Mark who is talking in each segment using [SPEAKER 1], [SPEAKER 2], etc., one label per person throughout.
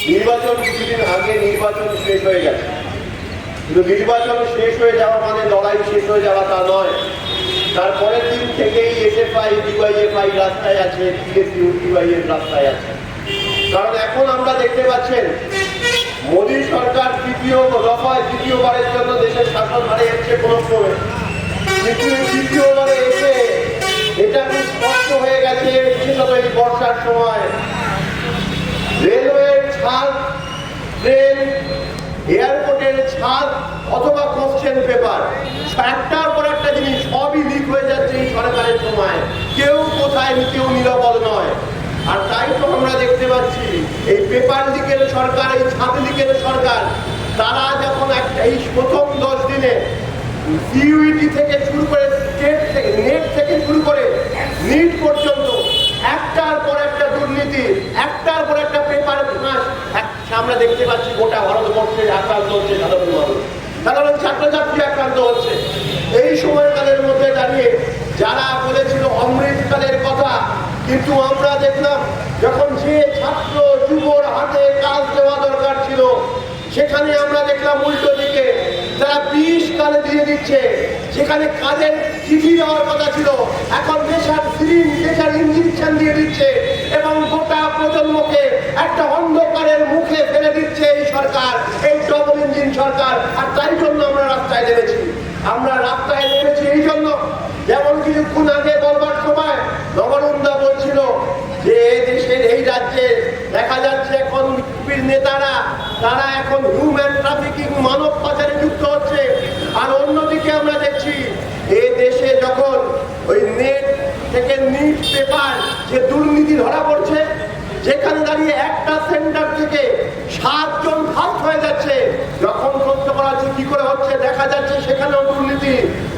[SPEAKER 1] নির্বাচন কিছুদিন আগে নির্বাচন শেষ হয়ে গেছে, কিন্তু নির্বাচন শেষ হয়ে যাওয়া মানে লড়াই শেষ হয়ে যাওয়া তা নয়। তারপরের দিন থেকেই এসএফআই ডিওয়াইএফআই রাস্তায় আছে, টিএসইউ ডিওয়াইএফ রাস্তায় আছে। কারণ এখন আমরা দেখতে পাচ্ছেন মোদী সরকার তৃতীয়বারের জন্য দেশের শাসন হারে এসছে কোন ক্রমে, কিন্তু তৃতীয়বারে এসে এটা খুব স্পষ্ট হয়ে গেছে, বিশেষত এই বর্ষার সময় রেলওয়ের ছাদ, ট্রেন, এয়ারপোর্টের ছাদ অথবা কোশ্চেন পেপার, একটার পর একটা জিনিস সবই লিক হয়ে যাচ্ছে এই সরকারের সময়। কেউ কোথায় কেউ নিরাপদ নয়। আর তাই তো আমরা দেখতে পাচ্ছি এই পেপার লিকের সরকার, এই ছাদ লিকের সরকার, তারা যখন এই প্রথম 10 দিনে সিইউটি থেকে শুরু করে নেট থেকে শুরু করে নিট পর্যন্ত একটার পর একটা দুর্নীতি, একটার পর একটা পেপার ফাঁস আমরা দেখতে পাচ্ছি। গোটা ভারতবর্ষে আক্রান্ত হচ্ছে সাধারণ ছাত্রছাত্রী আক্রান্ত হচ্ছে। এই সময়কালের মধ্যে দাঁড়িয়ে যারা বলেছিল অমৃতকালের কথা, কিন্তু আমরা দেখলাম যখন যে ছাত্র যুবর হাতে কাজ দেওয়া দরকার ছিল, সেখানে আমরা দেখলাম উল্টো দিকে তারা 20 কালে দিয়ে দিচ্ছে। যেখানে কাজের চিঠি দেওয়ার কথা ছিল, এখন দেশার ইঞ্জেকশন দিয়ে দিচ্ছে এবং গোটা প্রজন্মকে একটা অন্ধকারের মুখে ফেলে দিচ্ছে এই সরকার, এই ডবল ইঞ্জিন সরকার। আর তাই জন্য আমরা রাস্তায় নেমেছি এই জন্য, যেমন কিছুক্ষণ আগে বলবার সময় নবরুন্দা বলছিল যে দেশের এই রাজ্যে দেখা যাচ্ছে এখন বিজেপির নেতারা তারা এখন হিউম্যান ট্রাফিকিং, মানব পাচারে যুক্ত হচ্ছে। আর অন্যদিকে আমরা দেখছি এই দেশে যখন ওই নেট থেকে নিট পেপার যে দুর্নীতি ধরা পড়ছে, যেখানে দাঁড়িয়ে একটা সেন্টার থেকে 7 জন ফাঁস হয়ে যাচ্ছে, যখন তথ্য করা হচ্ছে কি করে হচ্ছে, দেখা যাচ্ছে সেখানেও দুর্নীতি।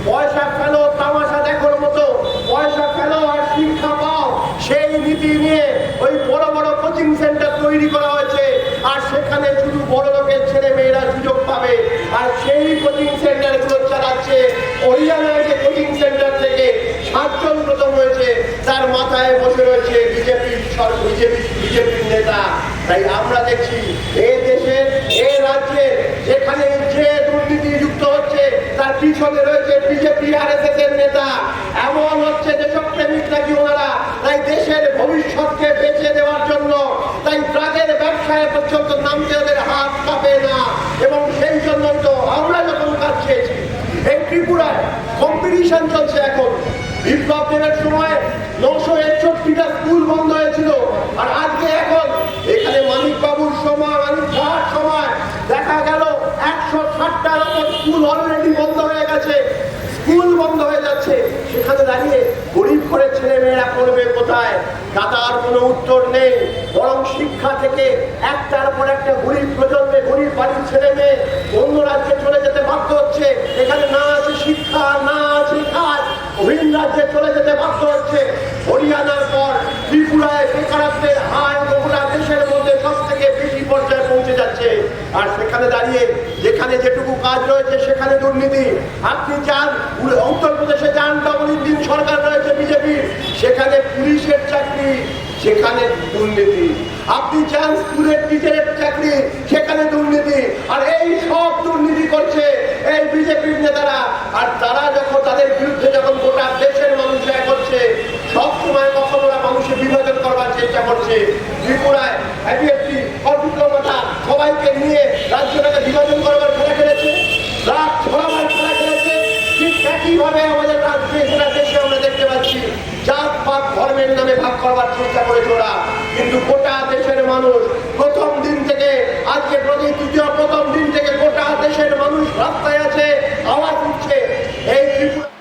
[SPEAKER 1] পয়সা ফেলো, তামাশা দেখার মতো পয়সা ফেলো আর শিক্ষা পাও, সেই নীতি নিয়ে ওই বড় বড় কোচিং সেন্টার তৈরি করা হয়েছে। আর সেখানে শুধু বড় লোকের ছেলে মেয়েরা সুযোগ পাবে। আর সেই কোচিং সেন্টার গুলো চালাচ্ছে হরিয়ানায়, যে কোচিং সেন্টার থেকে 7 জন প্রথম হয়েছে, তার মাথায় বসে রয়েছে বিজেপির নেতা। তাই আমরা দেখছি এই দেশে, এই রাজ্যে যেখানে যে দুর্নীতি যুক্ত হচ্ছে তার পিছনে রয়েছে বিজেপি আরএসএস এর নেতা। এমন হচ্ছে দেশপ্রেমিক নাকি ওনারা, তাই দেশের ভবিষ্যৎকে বেঁচে দেওয়ার জন্য তাই ড্রাগের ব্যবসায় পর্যন্ত নামতে ওদের হাত কাঁপে না। এবং সেই জন্য তো আমরা যখন কাজ চেয়েছি, এই ত্রিপুরায় কম্পিটিশন চলছে এখন। বিপ্লব দেবের সময় 961টা স্কুল বন্ধ হয়েছিল, আর আজকে এখন এখানে মানিক বাবুর সময়, মানিক ঝাড় সময় দেখা গেল 160টার উপর স্কুল অলরেডি বন্ধ হয়ে গেছে। স্কুল বন্ধ হয়ে যাচ্ছে, সেখানে দাঁড়িয়ে গরিব ঘরের ছেলে মেয়েরা পড়বে কোথায়? দাদার কোনো উত্তর নেই। বরং শিক্ষা থেকে একটার পর একটা গরিব প্রজন্মে, গরিব বাড়ির ছেলে মেয়ে অন্য রাজ্যে চলে যেতে বাধ্য হচ্ছে। এখানে না আছে শিক্ষা, না আছে কাজ, ভিন রাজ্যে চলে যেতে বাধ্য হচ্ছে। হরিয়ানার পর ত্রিপুরায় বেকারত্বের হার গোটা দেশের মধ্যে সব থেকে বেশি পর্যায়ে পৌঁছে যাচ্ছে। আর সেখানে দাঁড়িয়ে যেখানে যেটুকু কাজ রয়েছে সেখানে দুর্নীতি। আপনি চান উত্তরপ্রদেশে যান, ডবল ইঞ্জিন সরকার রয়েছে বিজেপির, সেখানে পুলিশের চাকরি, সেখানে দুর্নীতি। আপনি চান স্কুলের টিচারের চাকরি, সেখানে দুর্নীতি। আর এই সব দুর্নীতি করছে এই বিজেপির নেতারা। আর তারা যখন তাদের বিরুদ্ধে যখন গোটা দেশের মানুষ এক হচ্ছে, সবসময় কখন ওরা মানুষের বিভাজন করবার চেষ্টা করছে। ত্রিপুরায় একটি অভিজ্ঞতা সবাইকে নিয়ে রাজ্যটাকে বিভাজন করবার খেলা খেলেছে, রাত ছড়াবার খেলা খেলেছে। ঠিক একইভাবে আমাদের রাজ্যে, গোটা দেশে আমরা দেখতে পাচ্ছি জাত পাত ধর্মের নামে ভাগ করবার চেষ্টা করেছে ওরা। কিন্তু গোটা দেশের মানুষ প্রথম দিন থেকে আজকে প্রথম দিন থেকে গোটা দেশের মানুষ রাস্তায় আছে, আওয়াজ উঠছে। এই Tripura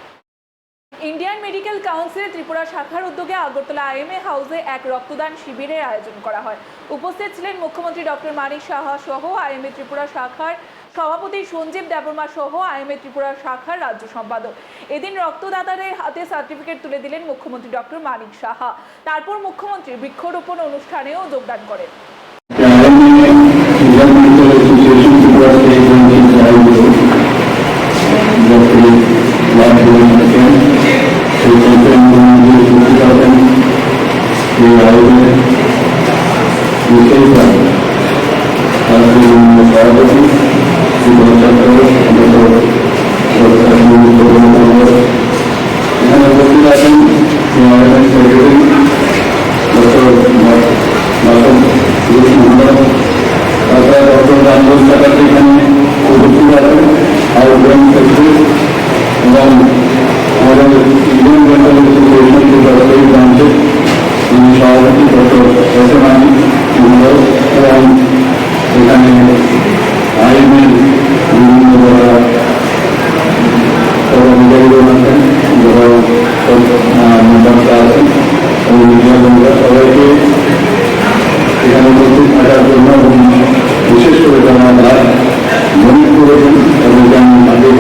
[SPEAKER 2] Indian medical council Tripura শাখার উদ্যোগে আগরতলা আইএমএ হাউসে এক রক্তদান শিবিরের আয়োজন করা হয়। উপস্থিত ছিলেন মুখ্যমন্ত্রী ডক্টর মানিক সাহা সহ আইএমএ ত্রিপুরা শাখার সভাপতি সঞ্জীব দেববর্মা সহ আইএমএ ত্রিপুরা শাখার রাজ্য সম্পাদক। এদিন রক্তদাতাদের হাতে সার্টিফিকেট তুলে দিলেন মুখ্যমন্ত্রী ডক্টর মানিক সাহা। তারপর মুখ্যমন্ত্রী বৃক্ষরোপণ অনুষ্ঠানেও যোগদান করেন।
[SPEAKER 3] সভাপতি এখানে উপস্থিত আছেন সেক্রেটারি ডক্টর মাসুম মোহাম্মদ, তাছাড়া ডক্টর রামবোস চ্যাটার্জি এখানে উপস্থিত আছেন আউটগোয়িং সেক্রেটারি, এবং আমাদের ইন্ডিয়ান ডেন্টাল অ্যাসোসিয়েশন যে ব্যবসায়ী ব্রাঞ্চে তিনি সভাপতি ডক্টর এসএমআনি মহোদয়, এবং এখানে আইনের বিভিন্ন যারা কর্মচারীগণ আছেন, যারা মেম্বাররা আছেন এবং মিডিয়া বন্ধুরা, সবাইকে এখানে উপস্থিত থাকার জন্য এবং বিশেষ করে যারা রাত মনে করেছেন তাদেরকে আমি আগে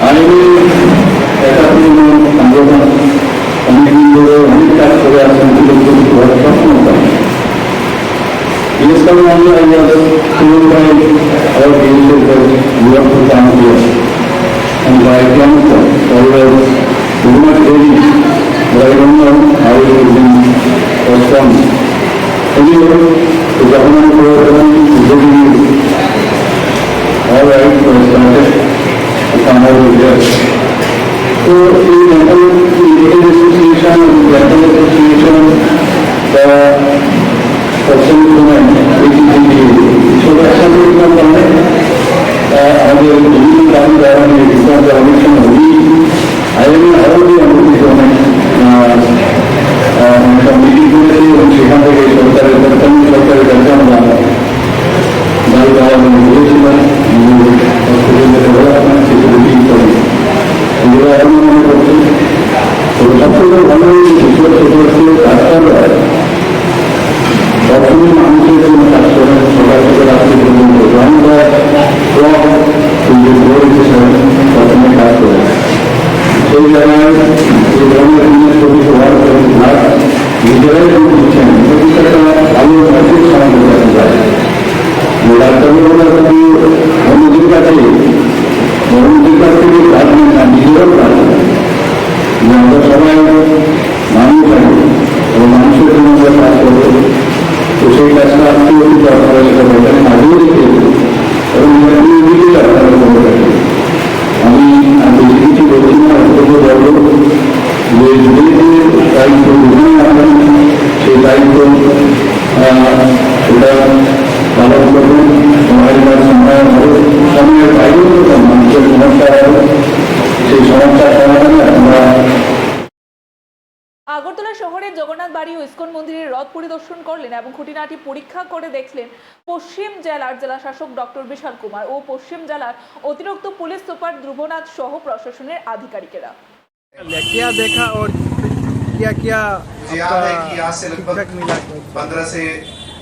[SPEAKER 3] আইনি একটা পুরনো সংগঠন অনেকদিন ধরে অনেক কাজ করে আসছেন, কিন্তু সক্ষমতা Yes, come on, I was told by our leadership that you have to come here. And by council, I was not ready, but I don't know how it will be responded. Anyway, the government program is very all right, so I started to come over here. So, in dental association, the সবসময় সময় ছোট একসাথে করলে আমাদের বিভিন্ন দাবি দ্বারা অনেক সময় আইএমএ আরও যে অনুষ্ঠিত অনেক মিটিং করেছি এবং সেখান থেকে সরকারের কাছে আমরা দাবি দেওয়া বলেছিলাম কিছু মিটিং করি এগুলো এখন মনে করছি। তো সবথেকে ভালো ডাক্তাররা সবসময় মানুষের জন্য কাজ করেন, সকাল থেকে রাত্রি পর্যন্ত আমরা সবসময় কাজ করেন। সেই জায়গায় এই ধরনের জিনিস হওয়ার নিজেরাই দিচ্ছেন, একটা ভালো সমাজের কাছে যায়। ডাক্তারগুলোর কাছে অন্যদের কাছে থেকে কাজ নেন না, নিজেরাও কাজ করেন। আমরা সবাই মানুষ আছি এবং মানুষের জন্য আমরা কাজ করবো। তো সেই কাজটা আজকে অতীত আপনারা সেটা বলতেন আগেও দেখেছি এবং দিকে আপনারা বলে থাকেন। আমি বেশি কিছু বলছি না, অন্তত বলব যে যদি দায়িত্ব গ্রহণ করেন সেই দায়িত্ব এটা পালন করবেন। সময়ের বাইরেও মানুষের সমস্যা হবে, সেই সমস্যার সমাধানে আমরা
[SPEAKER 2] আগরতলা শহরের জগন্নাথ বাড়ি ও ইস্কন মন্দিরের রথ পরিদর্শন করলেন এবং খুঁটিনাটি পরীক্ষা করে দেখলেন পশ্চিম জেলার জেলাশাসক ডক্টর বিশাল কুমার ও পশ্চিম জেলার অতিরিক্ত পুলিশ সুপার ধ্রুবনাথ সহ প্রশাসনের আধিকারিকেরা।
[SPEAKER 4] क्या देखा और क्या क्या
[SPEAKER 5] याद है कि आज से लगभग 15 से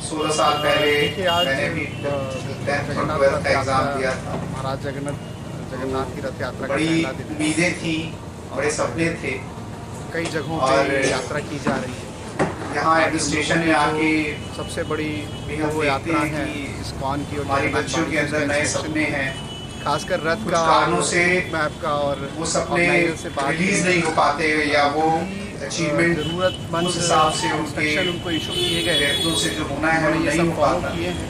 [SPEAKER 5] 16 साल पहले मैंने भी 10th और 12th का एग्जाम दिया था।
[SPEAKER 4] महाराज जगन्नाथ की रथ यात्रा का
[SPEAKER 5] बड़ी
[SPEAKER 4] पहला दिन है।
[SPEAKER 5] उम्मीदें थी, बड़े सपने थे।
[SPEAKER 4] कई जगहों
[SPEAKER 5] और
[SPEAKER 4] पर यात्रा की जा रही है।
[SPEAKER 5] यहाँ एडमिनिस्ट्रेशन में आके
[SPEAKER 4] सबसे बड़ी
[SPEAKER 5] भी हम
[SPEAKER 4] वो
[SPEAKER 5] देखते
[SPEAKER 4] यात्रा
[SPEAKER 5] हैं
[SPEAKER 4] है
[SPEAKER 5] कि
[SPEAKER 4] इस्कॉन की और
[SPEAKER 5] हमारे
[SPEAKER 4] जगन्नाथ
[SPEAKER 5] बच्चों
[SPEAKER 4] बाड़ी
[SPEAKER 5] के अंदर नए सपने हैं,
[SPEAKER 4] खासकर रथ
[SPEAKER 5] कुछ
[SPEAKER 4] का
[SPEAKER 5] कारणों से
[SPEAKER 4] मैप का और
[SPEAKER 5] वो सपने
[SPEAKER 4] organizer से बात
[SPEAKER 5] रिलीज
[SPEAKER 4] की।
[SPEAKER 5] नहीं हो पाते या वो अचीवमेंट
[SPEAKER 4] जरूरतमंद
[SPEAKER 5] उस हिसाब से
[SPEAKER 4] इंस्ट्रक्शन
[SPEAKER 5] उनके
[SPEAKER 4] उनको इशू किए गए हैं।
[SPEAKER 5] प्रयत्नों से जो होना है वो
[SPEAKER 4] उन्होंने ये
[SPEAKER 5] नहीं
[SPEAKER 4] सब
[SPEAKER 5] हो
[SPEAKER 4] फॉलो
[SPEAKER 5] पाता।
[SPEAKER 4] किए हैं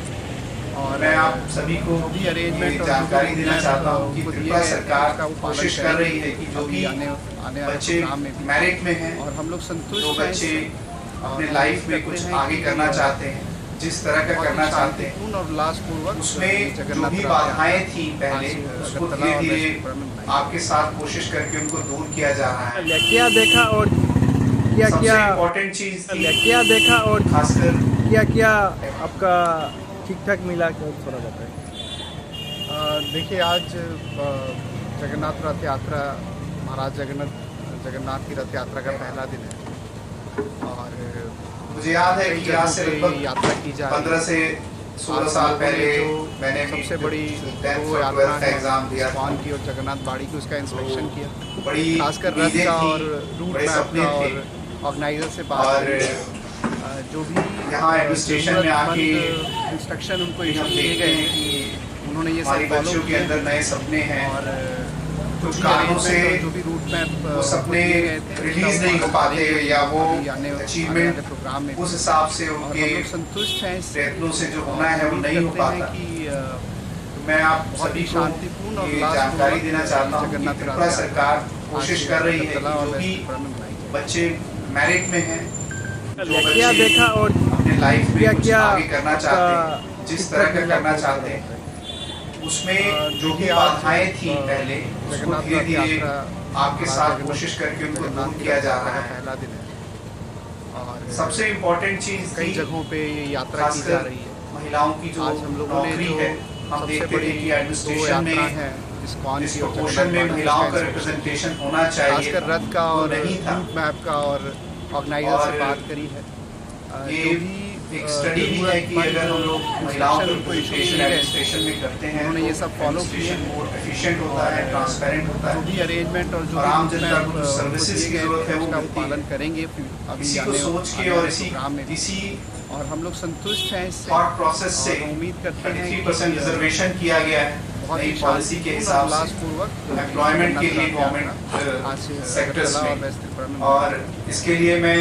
[SPEAKER 4] और
[SPEAKER 5] मैं आप सभी को
[SPEAKER 4] भी
[SPEAKER 5] ये
[SPEAKER 4] अरेंजमेंट
[SPEAKER 5] जानकारी देना चाहता हूँ कि त्रिपुरा सरकार
[SPEAKER 4] का वो पालन
[SPEAKER 5] कोशिश कर
[SPEAKER 4] करेगी।
[SPEAKER 5] रही है कि जो भी
[SPEAKER 4] आने वाले
[SPEAKER 5] बच्चे
[SPEAKER 4] प्रोग्राम में भी
[SPEAKER 5] मैरिट में हैं,
[SPEAKER 4] और हम लोग
[SPEAKER 5] जो
[SPEAKER 4] संतुष्ट हैं
[SPEAKER 5] बच्चे अपने
[SPEAKER 4] और
[SPEAKER 5] लाइफ में
[SPEAKER 4] कहते
[SPEAKER 5] कुछ
[SPEAKER 4] हैं
[SPEAKER 5] आगे
[SPEAKER 4] कि
[SPEAKER 5] करना चाहते हैं, जिस तरह का करना चाहते हैं,
[SPEAKER 4] शांतिपूर्ण और उल्लासपूर्वक
[SPEAKER 5] उसमें जो
[SPEAKER 4] जगन्नाथ
[SPEAKER 5] भी
[SPEAKER 4] रथ
[SPEAKER 5] बाधाएं थी पहले
[SPEAKER 4] आज
[SPEAKER 5] उसको
[SPEAKER 4] अगरतला
[SPEAKER 5] धीरे
[SPEAKER 4] और
[SPEAKER 5] धीरे
[SPEAKER 4] वैष्णोपुरम में बनाई।
[SPEAKER 5] आपके साथ कोशिश करके उनको दूर किया जा रहा है।
[SPEAKER 4] क्या देखा और क्या
[SPEAKER 5] सबसे
[SPEAKER 4] क्या
[SPEAKER 5] इम्पोर्टेंट चीज थी
[SPEAKER 4] क्या देखा और
[SPEAKER 5] खासकर
[SPEAKER 4] क्या क्या आपका ठीक ठाक मिला, क्या थोड़ा बताएं। देखिए आज जगन्नाथ रथ यात्रा महाराज जगन्नाथ की रथ यात्रा का पहला दिन है और
[SPEAKER 5] मुझे याद है
[SPEAKER 4] कई
[SPEAKER 5] कि आज से
[SPEAKER 4] जगहों पे
[SPEAKER 5] लगभग
[SPEAKER 4] यात्रा की जा रही
[SPEAKER 5] 15
[SPEAKER 4] है।
[SPEAKER 5] से 16 साल पहले मैंने भी
[SPEAKER 4] सबसे बड़ी
[SPEAKER 5] 10th
[SPEAKER 4] वो
[SPEAKER 5] और
[SPEAKER 4] यात्रा
[SPEAKER 5] 12th का
[SPEAKER 4] है
[SPEAKER 5] एग्जाम दिया था।
[SPEAKER 4] इस्कॉन की और जगन्नाथ बाड़ी की, उसका इंस्पेक्शन किया।
[SPEAKER 5] बड़ी
[SPEAKER 4] खासकर रथ
[SPEAKER 5] उम्मीदें
[SPEAKER 4] का
[SPEAKER 5] थी,
[SPEAKER 4] और रूट
[SPEAKER 5] बड़े
[SPEAKER 4] मैप
[SPEAKER 5] सपने
[SPEAKER 4] का
[SPEAKER 5] थे।
[SPEAKER 4] और ऑर्गेनाइजर से बात
[SPEAKER 5] और
[SPEAKER 4] की। जो भी
[SPEAKER 5] यहाँ एडमिनिस्ट्रेशन में आके
[SPEAKER 4] इंस्ट्रक्शन उनको
[SPEAKER 5] भी
[SPEAKER 4] इशू
[SPEAKER 5] हम
[SPEAKER 4] किए
[SPEAKER 5] देखते
[SPEAKER 4] गए
[SPEAKER 5] हैं
[SPEAKER 4] हैं,
[SPEAKER 5] कि
[SPEAKER 4] उन्होंने ये
[SPEAKER 5] हमारे
[SPEAKER 4] सब फॉलो
[SPEAKER 5] बच्चों के
[SPEAKER 4] किए
[SPEAKER 5] अंदर नए सपने हैं
[SPEAKER 4] और
[SPEAKER 5] कुछ
[SPEAKER 4] भी
[SPEAKER 5] कारणों
[SPEAKER 4] arrangement
[SPEAKER 5] से
[SPEAKER 4] और जो भी रूट मैप
[SPEAKER 5] वो सपने
[SPEAKER 4] दिए गए थे,
[SPEAKER 5] रिलीज
[SPEAKER 4] उसका
[SPEAKER 5] नहीं हो पाते या वो
[SPEAKER 4] आने
[SPEAKER 5] अचीवमेंट
[SPEAKER 4] वाले प्रोग्राम में
[SPEAKER 5] उस हिसाब से
[SPEAKER 4] और हम
[SPEAKER 5] उनके
[SPEAKER 4] लोग संतुष्ट हैं इस
[SPEAKER 5] प्रयत्नों से जो होना है वो
[SPEAKER 4] उम्मीद
[SPEAKER 5] नहीं हो
[SPEAKER 4] करते हैं
[SPEAKER 5] पाता।
[SPEAKER 4] कि
[SPEAKER 5] मैं आप
[SPEAKER 4] बहुत
[SPEAKER 5] सभी
[SPEAKER 4] ही
[SPEAKER 5] को
[SPEAKER 4] शांतिपूर्ण और
[SPEAKER 5] ये
[SPEAKER 4] उल्लासपूर्वक
[SPEAKER 5] जानकारी देना चाहता हूँ कि
[SPEAKER 4] जगन्नाथ
[SPEAKER 5] त्रिपुरा
[SPEAKER 4] रथ
[SPEAKER 5] सरकार
[SPEAKER 4] यात्रा
[SPEAKER 5] कोशिश
[SPEAKER 4] आज
[SPEAKER 5] कर रही है कि
[SPEAKER 4] अगरतला और
[SPEAKER 5] जो भी
[SPEAKER 4] वेस्ट त्रिपुरा में मनाई जाए।
[SPEAKER 5] बच्चे मैरिट में हैं, जो
[SPEAKER 4] क्या
[SPEAKER 5] बच्चे
[SPEAKER 4] देखा और
[SPEAKER 5] अपने लाइफ में
[SPEAKER 4] क्या
[SPEAKER 5] कुछ
[SPEAKER 4] क्या
[SPEAKER 5] आगे करना चाहते हैं, जिस तरह का करना चाहते हैं, उसमें जो भी
[SPEAKER 4] देखिए, आज,
[SPEAKER 5] बाधाएं थी पहले, उसको
[SPEAKER 4] जगन्नाथ
[SPEAKER 5] धीरे
[SPEAKER 4] रथ
[SPEAKER 5] धीरे
[SPEAKER 4] यात्रा
[SPEAKER 5] आपके साथ कोशिश करके उनको दूर किया जा रहा है।
[SPEAKER 4] पहला दिन है और
[SPEAKER 5] सबसे इम्पोर्टेंट चीज
[SPEAKER 4] कई
[SPEAKER 5] थी
[SPEAKER 4] जगहों पे ये यात्रा की जा
[SPEAKER 5] खासकर
[SPEAKER 4] रही है।
[SPEAKER 5] महिलाओं की जो
[SPEAKER 4] आज हम लोगों ने
[SPEAKER 5] नौकरी
[SPEAKER 4] जो
[SPEAKER 5] है, हम
[SPEAKER 4] सबसे
[SPEAKER 5] देखते
[SPEAKER 4] बड़ी
[SPEAKER 5] हैं कि
[SPEAKER 4] दो
[SPEAKER 5] एडमिनिस्ट्रेशन
[SPEAKER 4] यात्रा
[SPEAKER 5] में
[SPEAKER 4] है इस्कॉन
[SPEAKER 5] इस
[SPEAKER 4] की और
[SPEAKER 5] प्रपोर्शन में
[SPEAKER 4] जगन्नाथ
[SPEAKER 5] महिलाओं का
[SPEAKER 4] का
[SPEAKER 5] रिप्रेजेंटेशन होना चाहिए,
[SPEAKER 4] खासकर रथ का
[SPEAKER 5] वो
[SPEAKER 4] और
[SPEAKER 5] नहीं था।
[SPEAKER 4] रूट मैप का और ऑर्गेनाइजर से
[SPEAKER 5] और
[SPEAKER 4] बात करी है।
[SPEAKER 5] ये
[SPEAKER 4] जो भी
[SPEAKER 5] एक स्टडी भी है कि अगर हम लोग महिलाओं का रिप्रेजेंटेशन एडमिनिस्ट्रेशन में करते हैं
[SPEAKER 4] उन्होंने ये सब follow किए हैं।
[SPEAKER 5] मोर एफिशिएंट होता है, ट्रांसपेरेंट होता
[SPEAKER 4] जो
[SPEAKER 5] है,
[SPEAKER 4] भी अरेंजमेंट और जो
[SPEAKER 5] और
[SPEAKER 4] भी
[SPEAKER 5] आम
[SPEAKER 4] route
[SPEAKER 5] जनता
[SPEAKER 4] map,
[SPEAKER 5] को जो सर्विसेज
[SPEAKER 4] दिए
[SPEAKER 5] की
[SPEAKER 4] गए
[SPEAKER 5] जरूरत है वो
[SPEAKER 4] उसका
[SPEAKER 5] मिलती है।
[SPEAKER 4] पालन करेंगे अभी
[SPEAKER 5] इसी को
[SPEAKER 4] आने
[SPEAKER 5] सोच के
[SPEAKER 4] आने
[SPEAKER 5] और
[SPEAKER 4] वाले
[SPEAKER 5] इसी
[SPEAKER 4] प्रोग्राम में भी।
[SPEAKER 5] इसी
[SPEAKER 4] और हम लोग संतुष्ट हैं इससे
[SPEAKER 5] थॉट प्रोसेस से
[SPEAKER 4] और उम्मीद करते हैं
[SPEAKER 5] 33%
[SPEAKER 4] कि
[SPEAKER 5] रिजर्वेशन किया गया है
[SPEAKER 4] बहुत
[SPEAKER 5] नई
[SPEAKER 4] ही
[SPEAKER 5] पॉलिसी के हिसाब से
[SPEAKER 4] उल्लासपूर्वक
[SPEAKER 5] एम्प्लॉयमेंट के लिए
[SPEAKER 4] आज
[SPEAKER 5] गवर्नमेंट सेक्टर्स
[SPEAKER 4] अगरतला और
[SPEAKER 5] में,
[SPEAKER 4] वेस्ट त्रिपुरा में
[SPEAKER 5] और इसके लिए मैं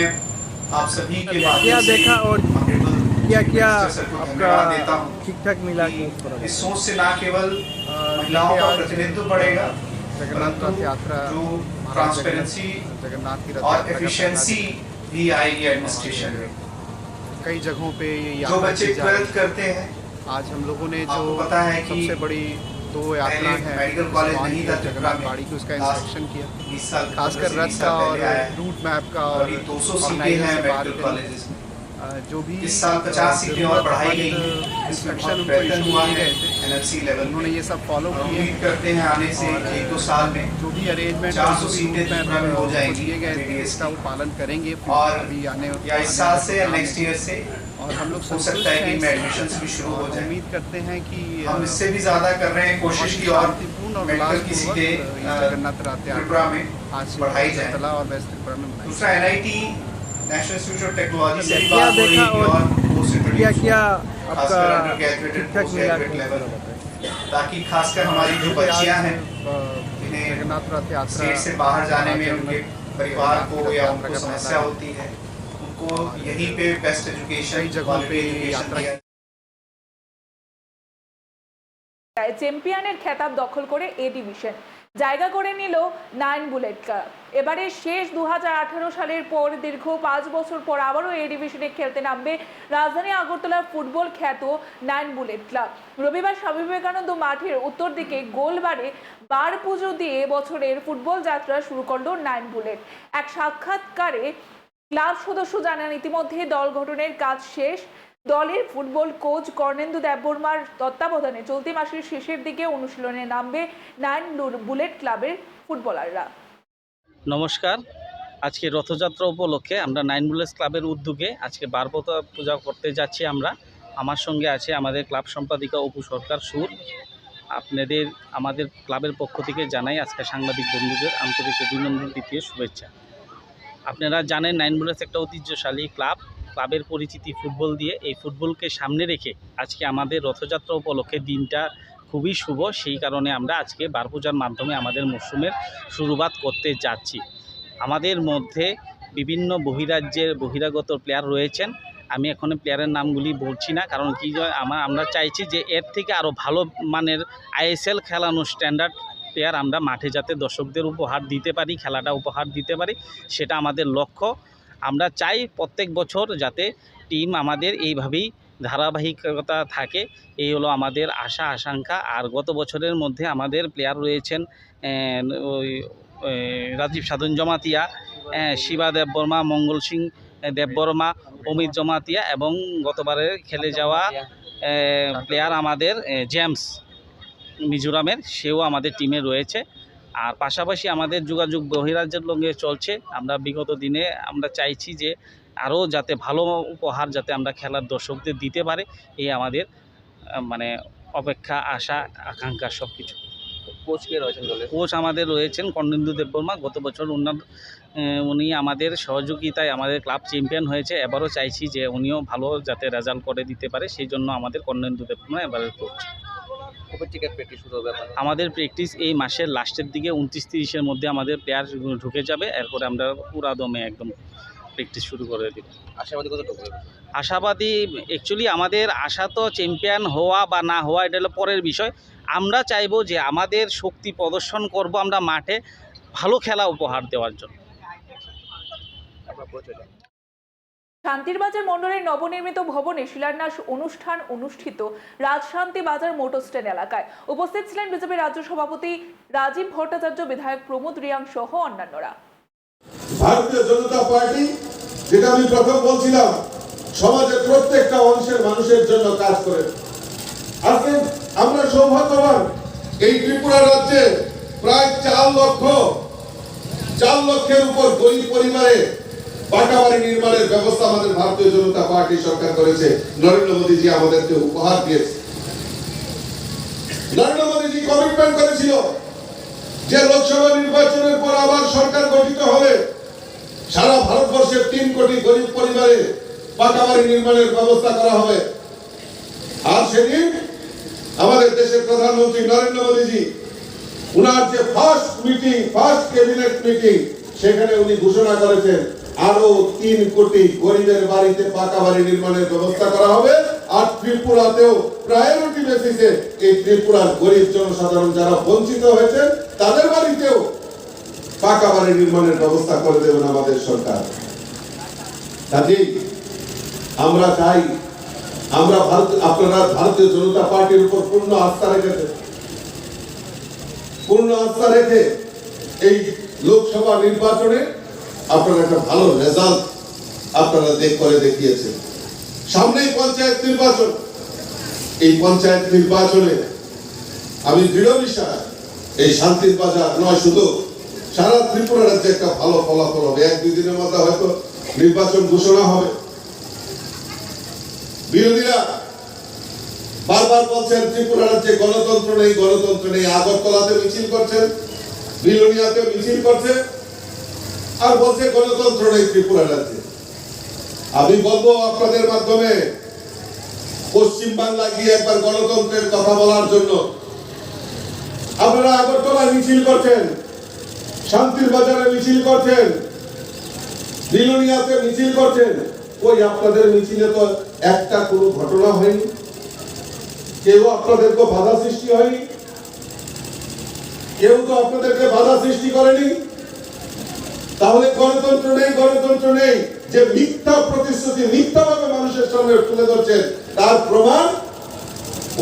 [SPEAKER 5] आप सभी के
[SPEAKER 4] क्या
[SPEAKER 5] माध्यम से
[SPEAKER 4] देखा और
[SPEAKER 5] honorable
[SPEAKER 4] क्या क्या
[SPEAKER 5] Minister sir को धन्यवाद देता
[SPEAKER 4] आपका
[SPEAKER 5] हूँ
[SPEAKER 4] ठीक ठाक मिला
[SPEAKER 5] कि इस सोच से ना केवल महिलाओं
[SPEAKER 4] देखिए,
[SPEAKER 5] का
[SPEAKER 4] आज,
[SPEAKER 5] प्रतिनिधित्व बढ़ेगा,
[SPEAKER 4] जगन्नाथ रथ
[SPEAKER 5] परंतु
[SPEAKER 4] यात्रा
[SPEAKER 5] जो
[SPEAKER 4] महाराज
[SPEAKER 5] ट्रांसपेरेंसी
[SPEAKER 4] जगन्नाथ की रथ
[SPEAKER 5] और
[SPEAKER 4] यात्रा का
[SPEAKER 5] एफिशिएंसी
[SPEAKER 4] पहला
[SPEAKER 5] भी आएगी एडमिनिस्ट्रेशन में।
[SPEAKER 4] दिन। कई जगहों पे ये
[SPEAKER 5] जो
[SPEAKER 4] यात्रा
[SPEAKER 5] बच्चे
[SPEAKER 4] की जा रही
[SPEAKER 5] 12th करते हैं,
[SPEAKER 4] है। आज हम लोगों ने
[SPEAKER 5] आपको
[SPEAKER 4] जो
[SPEAKER 5] पता है कि
[SPEAKER 4] सबसे बड़ी दो यात्रा
[SPEAKER 5] पहले
[SPEAKER 4] है
[SPEAKER 5] मेडिकल कॉलेज
[SPEAKER 4] इस्कॉन
[SPEAKER 5] नहीं
[SPEAKER 4] की
[SPEAKER 5] था
[SPEAKER 4] और
[SPEAKER 5] त्रिपुरा
[SPEAKER 4] जगन्नाथ
[SPEAKER 5] में।
[SPEAKER 4] बाड़ी की उसका
[SPEAKER 5] लास्ट
[SPEAKER 4] इंस्पेक्शन किया
[SPEAKER 5] 20 साल
[SPEAKER 4] खासकर
[SPEAKER 5] 15 से
[SPEAKER 4] रथ
[SPEAKER 5] 20
[SPEAKER 4] का
[SPEAKER 5] साल
[SPEAKER 4] और
[SPEAKER 5] पहले आया है।
[SPEAKER 4] रूट मैप का
[SPEAKER 5] और
[SPEAKER 4] और
[SPEAKER 5] अभी 200 सीटें
[SPEAKER 4] ऑर्गेनाइजर
[SPEAKER 5] हैं
[SPEAKER 4] से बात
[SPEAKER 5] मेडिकल
[SPEAKER 4] करी।
[SPEAKER 5] कॉलेजेस में।
[SPEAKER 4] जो भी
[SPEAKER 5] इस साल 50 सीटें और बढ़ाई गई हैं, इसमें
[SPEAKER 4] इंस्ट्रक्शन
[SPEAKER 5] बहुत
[SPEAKER 4] उनको
[SPEAKER 5] बेहतर
[SPEAKER 4] इशू
[SPEAKER 5] हुआ
[SPEAKER 4] किए
[SPEAKER 5] है
[SPEAKER 4] गए थे
[SPEAKER 5] एनएफसी लेवल
[SPEAKER 4] उन्होंने
[SPEAKER 5] में।
[SPEAKER 4] ये सब फॉलो
[SPEAKER 5] और
[SPEAKER 4] किए
[SPEAKER 5] उम्मीद करते हैं आने से
[SPEAKER 4] और
[SPEAKER 5] 1-2 साल में
[SPEAKER 4] जो भी अरेंजमेंट
[SPEAKER 5] 400 सीटें त्रिपुरा में हो जाएंगी
[SPEAKER 4] दिए गए थे
[SPEAKER 5] MBBS
[SPEAKER 4] इसका वो पालन करेंगे
[SPEAKER 5] और
[SPEAKER 4] अभी आने
[SPEAKER 5] या इस साल से या नेक्स्ट ईयर से
[SPEAKER 4] और हम लोग
[SPEAKER 5] हो सकता है कि इनमें एडमिशंस भी शुरू हो जाए।
[SPEAKER 4] उम्मीद करते हैं कि
[SPEAKER 5] हम इससे भी ज्यादा कर रहे हैं कोशिश की और
[SPEAKER 4] शांतिपूर्ण और
[SPEAKER 5] मेडिकल की
[SPEAKER 4] उल्लासपूर्वक
[SPEAKER 5] सीटें
[SPEAKER 4] जगन्नाथ रथ
[SPEAKER 5] त्रिपुरा
[SPEAKER 4] यात्रा
[SPEAKER 5] में
[SPEAKER 4] आज
[SPEAKER 5] बढ़ाई जाए।
[SPEAKER 4] अगरतला और वेस्ट त्रिपुरा में मनाई
[SPEAKER 5] दूसरा NIT national institute of technology से भी
[SPEAKER 4] क्या
[SPEAKER 5] बात हो रही
[SPEAKER 4] देखा
[SPEAKER 5] है कि
[SPEAKER 4] और
[SPEAKER 5] और पोस्ट
[SPEAKER 4] क्या
[SPEAKER 5] इंट्रोड्यूस
[SPEAKER 4] क्या
[SPEAKER 5] हो,
[SPEAKER 4] आपका
[SPEAKER 5] खासकर अंडर ग्रेजुएट
[SPEAKER 4] ठीक ठाक
[SPEAKER 5] पोस्ट
[SPEAKER 4] मिला
[SPEAKER 5] ग्रेजुएट लेवल, ताकि खासकर हमारी जो बच्चियां हैं जिन्हें
[SPEAKER 4] जगन्नाथ रथ यात्रा
[SPEAKER 5] स्टेट से बाहर जाने में
[SPEAKER 4] जगन्नाथ
[SPEAKER 5] उनके परिवार को
[SPEAKER 4] रथ
[SPEAKER 5] या
[SPEAKER 4] यात्रा
[SPEAKER 5] उनको
[SPEAKER 4] का
[SPEAKER 5] समस्या
[SPEAKER 4] पहला
[SPEAKER 5] होती है, उनको यहीं पे बेस्ट एजुकेशन
[SPEAKER 4] कई जगहों पे यात्रा
[SPEAKER 2] চ্যাম্পিয়নের খেতাব দখল করে এ ডিভিশন জায়গা করে নিল 9 বুলেট ক্লাব। এবারে শেষ 2018 সালের পর দীর্ঘ 5 বছর পর আবারও এ ডিভিশনে খেলতে নামবে রাজধানী আগরতলার ফুটবল খ্যাত 9 বুলেট ক্লাব। রবিবার স্বামী বিবেকানন্দ মাঠের উত্তর দিকে গোলবারে বার পুজো দিয়ে বছরের ফুটবল যাত্রা শুরু করলো 9 বুলেট। এক সাক্ষাৎকারে ক্লাব সদস্য জানান ইতিমধ্যে দল গঠনের কাজ শেষ। দলের ফুটবল কোচ কর্ণেন্দু দেববর্মার তত্ত্বাবধানে চলতি মাসের শেষের দিকে অনুশীলনে নামবে 9 বুলেট ক্লাবের ফুটবলাররা।
[SPEAKER 6] নমস্কার, আজকে রথযাত্রা উপলক্ষে আমরা 9 বুলেট ক্লাবের উদ্যোগে আজকে বারপতা পূজা করতে যাচ্ছি। আমার সঙ্গে আছে আমাদের ক্লাব সম্পাদিকা অপু সরকার সুর। আমাদের ক্লাবের পক্ষ থেকে জানাই আজকে সাংবাদিক বন্ধুদের আন্তরিক অভিনন্দন, দ্বিতীয় শুভেচ্ছা। আপনারা জানেন 9 বুলেটস একটা ঐতিহ্যশালী ক্লাবের পরিচিতি ফুটবল দিয়ে। এই ফুটবলকে সামনে রেখে আজকে আমাদের রথযাত্রা উপলক্ষে দিনটা খুবই শুভ, সেই কারণে আমরা আজকে বার পূজার মাধ্যমে আমাদের মরশুমের শুরুবাত করতে যাচ্ছি। আমাদের মধ্যে বিভিন্ন বহিরাগত প্লেয়ার রয়েছেন। আমি এখন প্লেয়ারের নামগুলি বলছি না, কারণ কি আমরা চাইছি যে এর থেকে আরও ভালো মানের ISL খেলানো স্ট্যান্ডার্ড প্লেয়ার আমরা মাঠে যাতে দর্শকদের উপহার দিতে পারি, খেলাটা উপহার দিতে পারি, সেটা আমাদের লক্ষ্য। আমরা চাই প্রত্যেক বছর যাতে টিম আমাদের এইভাবেই ধারাবাহিকতা থাকে, এই হলো আমাদের আশা আকাঙ্ক্ষা। আর গত বছরের মধ্যে আমাদের প্লেয়ার রয়েছেন রাজীব সাধন জমাতিয়া, শিবা দেববর্মা, মঙ্গল সিং দেববর্মা, অমিত জমাতিয়া এবং গতবারের খেলে যাওয়া প্লেয়ার আমাদের জেমস মিজোরামের, সেও আমাদের টিমে রয়েছে। আর পাশাপাশি আমাদের যোগাযোগ বহিরাজ্যের সঙ্গে চলছে। আমরা বিগত দিনে আমরা চাইছি যে আরও যাতে ভালো উপহার যাতে আমরা খেলার দর্শকদের দিতে পারে, এই আমাদের মানে অপেক্ষা, আশা আকাঙ্ক্ষা সব কিছু।
[SPEAKER 7] কোচ কে রয়েছেন দলে?
[SPEAKER 6] কোচ আমাদের রয়েছেন কর্ণেন্দু দেববর্মা। গত বছর উনি আমাদের সহযোগিতায় আমাদের ক্লাব চ্যাম্পিয়ন হয়েছে। এবারও চাইছি যে উনিও ভালো যাতে রেজাল্ট করে দিতে পারে, সেই জন্য আমাদের কর্ণেন্দু দেববর্মা এবারের কোচ।
[SPEAKER 7] কবে থেকে প্র্যাকটিস শুরু হবে?
[SPEAKER 6] আমাদের প্র্যাকটিস এই মাসের লাস্টের দিকে 29-30-এর মধ্যে আমাদের প্লেয়ার ঢুকে যাবে। এরপরে আমরা পুরা দমে একদম প্র্যাকটিস শুরু করে দেব।
[SPEAKER 7] আশাবাদী কতটুকু?
[SPEAKER 6] আশাবাদী অ্যাকচুয়ালি আমাদের আশা তো চ্যাম্পিয়ন হওয়া বা না হওয়া, এটা হলো পরের বিষয়। আমরা চাইবো যে আমাদের শক্তি প্রদর্শন করব আমরা মাঠে, ভালো খেলা উপহার দেওয়ার জন্য।
[SPEAKER 7] আপনার পরিচয়টা?
[SPEAKER 2] শান্তির বাজার মণ্ডলের নবনির্মিত ভবনে শিলান্যাস অনুষ্ঠান অনুষ্ঠিত রাজশান্তি বাজার মোটর স্ট্যান্ড এলাকায়। উপস্থিত ছিলেন বিজেপি রাজ্য সভাপতি রাজীব ভট্টাচার্য, বিধায়ক প্রমোদ রিয়াং সহ অন্যান্যরা।
[SPEAKER 8] ভারতীয় জনতা পার্টি, যেটা আমি প্রথম বলছিলাম, সমাজের প্রত্যেকটা অংশের মানুষের জন্য কাজ করে। আজকে আমরা সৌভাগ্যবান, এই ত্রিপুরা রাজ্যে প্রায় 4 লক্ষের উপর গরিব পরিবারে পাকা বাড়ি নির্মাণের ব্যবস্থা আমাদের ভারতীয় জনতা পার্টি সরকার করেছে। নরেন্দ্র মোদীজি আমাদেরকে উপহার দিয়েছে। নরেন্দ্র মোদীজি কমিটমেন্ট করেছিল যে লোকসভা নির্বাচনের পর আবার সরকার গঠিত হবে, সারা ভারতবর্ষের 3 কোটি গরিব পরিবারে পাকা বাড়ি নির্মাণের ব্যবস্থা করা হবে। আর সেদিন আমাদের দেশের প্রধানমন্ত্রী নরেন্দ্র মোদীজি উনার যে ফার্স্ট ক্যাবিনেট মিটিং, সেখানে উনি ঘোষণা করেছেন আরো 3 কোটি গরিবের বাড়িতে পাকা বাড়ি নির্মাণের ব্যবস্থা করা হবে। আর ত্রিপুরাতেও প্রায়োরিটি বেসিসে এই ত্রিপুরার গরিব জনসাধারণ যারা বঞ্চিত হয়েছে তাদের বাড়িতেও পাকা বাড়ি নির্মাণের ব্যবস্থা করে দেবেন আমাদের সরকার। কাজেই আমরা চাই, আপনারা ভারতীয় জনতা পার্টির উপর পূর্ণ আস্থা রেখে এই লোকসভা নির্বাচনে আপনারা একটা ভালো রেজাল্ট আপনারা দেখিয়েছেন। সামনেই পঞ্চায়েত নির্বাচন। এই পঞ্চায়েত নির্বাচনে আমি দৃঢ় বিশ্বাস এই শান্তির বাজার নয়, শুধু সারা ত্রিপুরা রাজ্যে একটা ভালো ফলাফল হবে। 1-2 দিনের মধ্যে হয়তো নির্বাচন ঘোষণা হবে। বিরোধীরা বারবার বলছেন ত্রিপুরা রাজ্যে গণতন্ত্র নেই। আগরতলাতে মিছিল করছেন, বিলোনিয়াতে মিছিল করছে, আর বলছে গণতন্ত্র নেই ত্রিপুরা রাজ্যে। আমি বলবো আপনাদের মাধ্যমে পশ্চিম বাংলা গিয়ে একবার গণতন্ত্রের কথা বলার জন্য। আপনারা আগরতলায় মিছিল করছেন, শান্তির বাজারে মিছিল করছেন, বিলোনিয়াতে মিছিল করছেন। ওই আপনাদের মিছিলে তো একটা কোনো ঘটনা হয়নি, কেউ আপনাদেরকে বাধা সৃষ্টি হয়নি, কেউ তো আপনাদেরকে বাধা সৃষ্টি করেনি। তাহলে গণতন্ত্র নেই যে মিথ্যা প্রতিশ্রুতি মিথ্যাভাবে মানুষের সামনে তুলে ধরছেন, তার প্রমাণ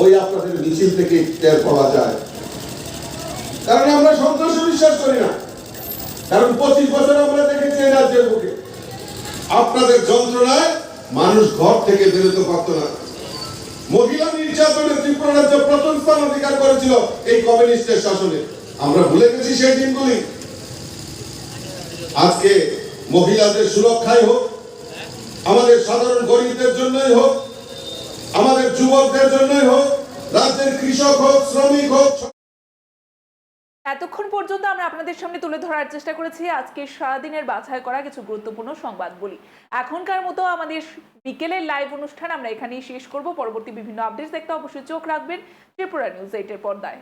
[SPEAKER 8] ওই আপনাদের মিছিল থেকে টের পাওয়া যায়। কারণ আমরা সন্ত্রাসে বিশ্বাস করি না। কারণ 25 বছর আমরা দেখেছি এই রাজ্যের বুকে আপনাদের যন্ত্রণায় মানুষ ঘর থেকে বেরোতে পারত না। মহিলা নির্যাতনে ত্রিপুরা রাজ্য প্রথম স্থান অধিকার করেছিল এই কমিউনিস্টের শাসনে। আমরা ভুলে গেছি সেই দিনগুলি। আজকে মহিলাদের সুরক্ষাই হোক, আমাদের সাধারণ গরিবদের জন্যই হোক, আমাদের যুবকদের জন্যই হোক, রাজ্যের কৃষক হোক, শ্রমিক হোক।
[SPEAKER 2] এতক্ষণ পর্যন্ত আমরা আপনাদের সামনে তুলে ধরার চেষ্টা করেছি আজকে সারাদিনের বাছাই করা কিছু গুরুত্বপূর্ণ সংবাদগুলি। এখনকার মতো আমাদের বিকেলের লাইভ অনুষ্ঠান আমরা এখানেই শেষ করব। পরবর্তী বিভিন্ন আপডেট দেখতে অবশ্যই চোখ রাখবেন ত্রিপুরা নিউজ 8 এর পর্দায়।